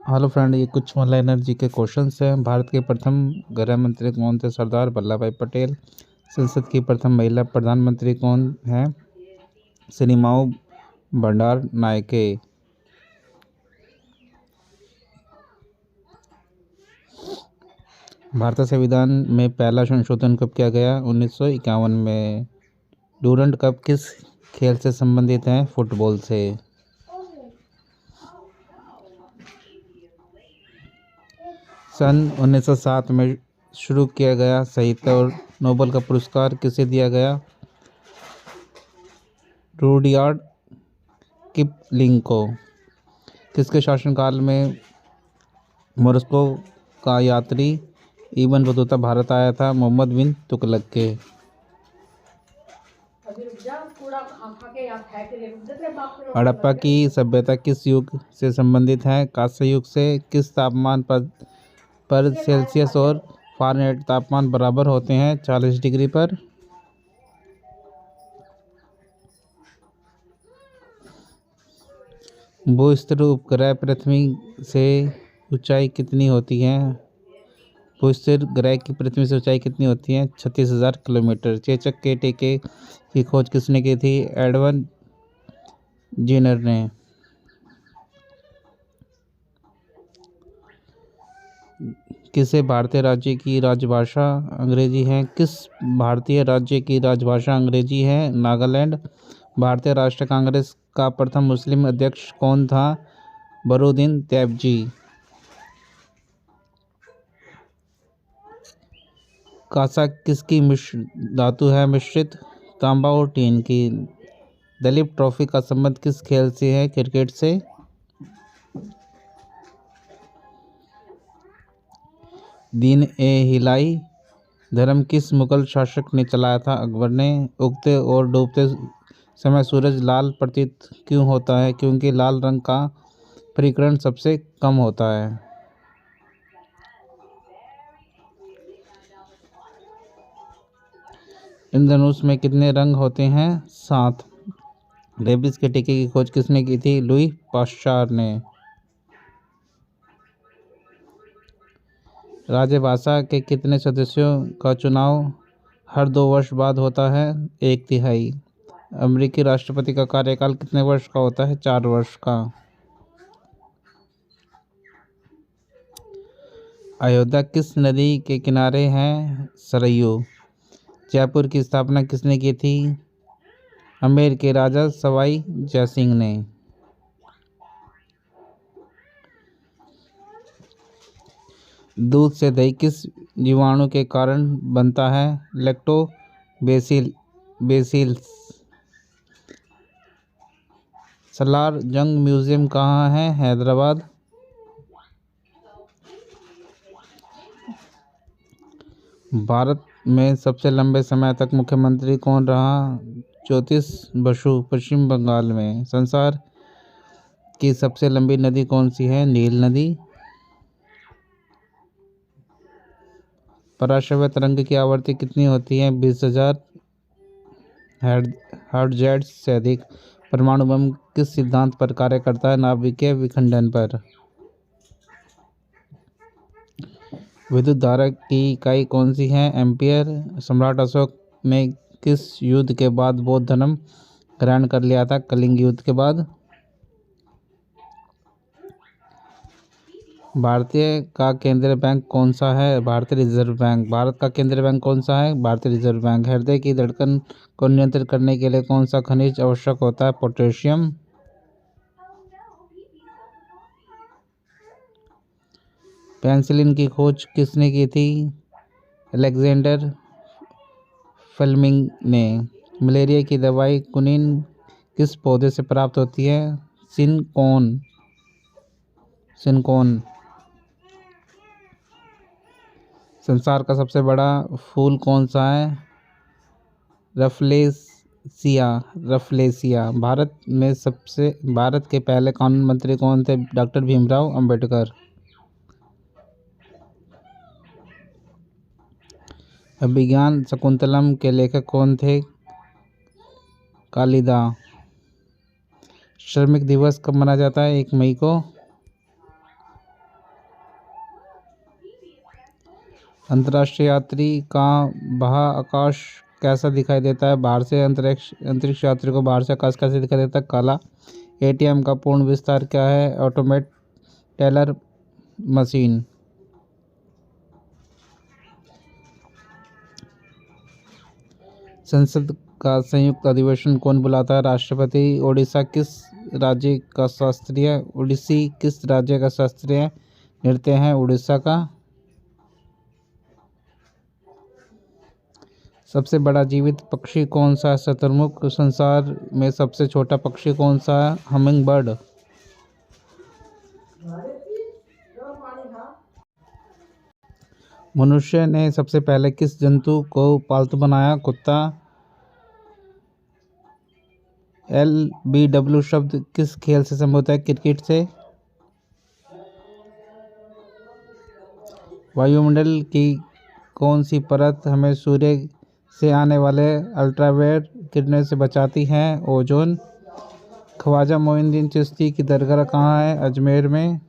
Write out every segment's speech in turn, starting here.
Hello friend, ये कुछ online energy के क्वेश्चंस हैं। भारत के प्रथम गृह मंत्री कौन थे? सरदार वल्लभ भाई पटेल। संसद की प्रथम महिला प्रधानमंत्री कौन हैं? सिनेमाओ भंडार नायके। भारतीय संविधान में पहला संशोधन कब किया गया? 1951 में। डूरंड कप किस खेल से संबंधित है? फुटबॉल से। सन 1907 में शुरू किया गया साहित्य और नोबेल का पुरस्कार किसे दिया गया? रुडयार्ड किपलिंग को। किसके शासनकाल में मोरस्को का यात्री इब्न बतूता भारत आया था? मोहम्मद बिन तुगलक के। हड़प्पा की सभ्यता किस युग से संबंधित है? कांस्य युग से। किस तापमान पर सेल्सियस और फ़ारेनहाइट तापमान बराबर होते हैं? 40 डिग्री पर। भूस्तर उपग्रह पृथ्वी से ऊंचाई कितनी होती है? भूस्तर ग्रह की पृथ्वी से ऊंचाई कितनी होती है? 36,000 किलोमीटर। चेचक के टीके की खोज किसने की थी? एडवर्ड जेनर ने। किसे भारतीय राज्य की राजभाषा अंग्रेजी है? किस भारतीय राज्य की राजभाषा अंग्रेजी है? नागालैंड। भारतीय राष्ट्रीय कांग्रेस का प्रथम मुस्लिम अध्यक्ष कौन था? बरूदीन तैयबजी। कांसा किसकी मिश्र धातु है? मिश्रित। तांबा और टीन की। दलीप ट्रॉफी का संबंध किस खेल से है? क्रिकेट से। दीन ए हिलाई धर्म किस मुगल शासक ने चलाया था? अकबर ने। उगते और डूबते समय सूरज लाल प्रतीत क्यों होता है? क्योंकि लाल रंग का परिकरण सबसे कम होता है। इंद्रधनुष में कितने रंग होते हैं? 7। रेबीज के टीके की खोज किसने की थी? लुई पाश्चर ने। राज्यसभा के कितने सदस्यों का चुनाव हर 2 वर्ष बाद होता है? 1/3। अमेरिकी राष्ट्रपति का कार्यकाल कितने वर्ष का होता है? 4 वर्ष का। अयोध्या किस नदी के किनारे है? सरयू। जयपुर की स्थापना किसने की थी? अमेर के राजा सवाई जयसिंह ने। दूध से दही किस जीवाणु के कारण बनता है? लैक्टोबैसिलस। सलार जंग म्यूजियम कहाँ है? हैदराबाद। भारत में सबसे लंबे समय तक मुख्यमंत्री कौन रहा? ज्योतिष बसु, पश्चिम बंगाल में। संसार की सबसे लंबी नदी कौन सी है? नील नदी। पराश्रव्य तरंग की आवृत्ति कितनी होती है? 20,000 हर्ट्ज से अधिक। परमाणु बम किस सिद्धांत पर कार्य करता है? नाभिकीय विखंडन पर। विद्युत धारा की इकाई कौन सी है? एम्पियर। सम्राट अशोक ने किस युद्ध के बाद बौद्ध धर्म ग्रहण कर लिया था? कलिंग युद्ध के बाद। भारतीय का केंद्रीय बैंक कौन सा है? भारतीय रिजर्व बैंक। भारत का केंद्रीय बैंक कौन सा है? भारतीय रिजर्व बैंक। हृदय की धड़कन को नियंत्रित करने के लिए कौन सा खनिज आवश्यक होता है? पोटेशियम। पेनिसिलिन की खोज किसने की थी? अलेक्जेंडर फ्लेमिंग ने। मलेरिया की दवाई क्विनीन किस पौधे से प्राप्त होती है? सिनकोन। संसार का सबसे बड़ा फूल कौन सा है? रफलेसिया। भारत के पहले कानून मंत्री कौन थे? डॉक्टर भीमराव अंबेडकर। अभिज्ञान शकुंतलम के लेखक कौन थे? कालिदास। श्रमिक दिवस कब मनाया जाता है? 1 मई को। अंतर्राष्ट्रीय यात्री का बाह्याकाश कैसा दिखाई देता है? बाहर से अंतरिक्ष यात्री को बाहर से आकाश कैसे दिखाई देता है? काला। एटीएम का पूर्ण विस्तार क्या है? Automate teller machine. संसद का संयुक्त अधिवेशन कौन बुलाता है? राष्ट्रपति। ओडिसी किस राज्य का शास्त्रीय नृत्य है? उड़ीसा का। सबसे बड़ा जीवित पक्षी कौन सा है? शतुरमुर्ग। संसार में सबसे छोटा पक्षी कौन सा है? Humming bird. मनुष्य ने सबसे पहले किस जंतु को पालतू बनाया? कुत्ता। LBW शब्द किस खेल से संबंधित है? क्रिकेट से। वायुमंडल की कौन सी परत हमें सूर्य से आने वाले अल्ट्रावायलेट किरणों से बचाती है? ओजोन। ख्वाजा मोइनुद्दीन चिश्ती की दरगाह कहाँ है? अजमेर में।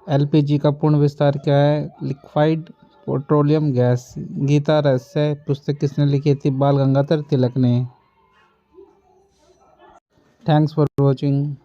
LPG का पूर्ण विस्तार क्या है? Liquefied petroleum gas. गीता रहस्य पुस्तक किसने लिखी थी? बाल गंगाधर तिलक ने। Thanks for watching.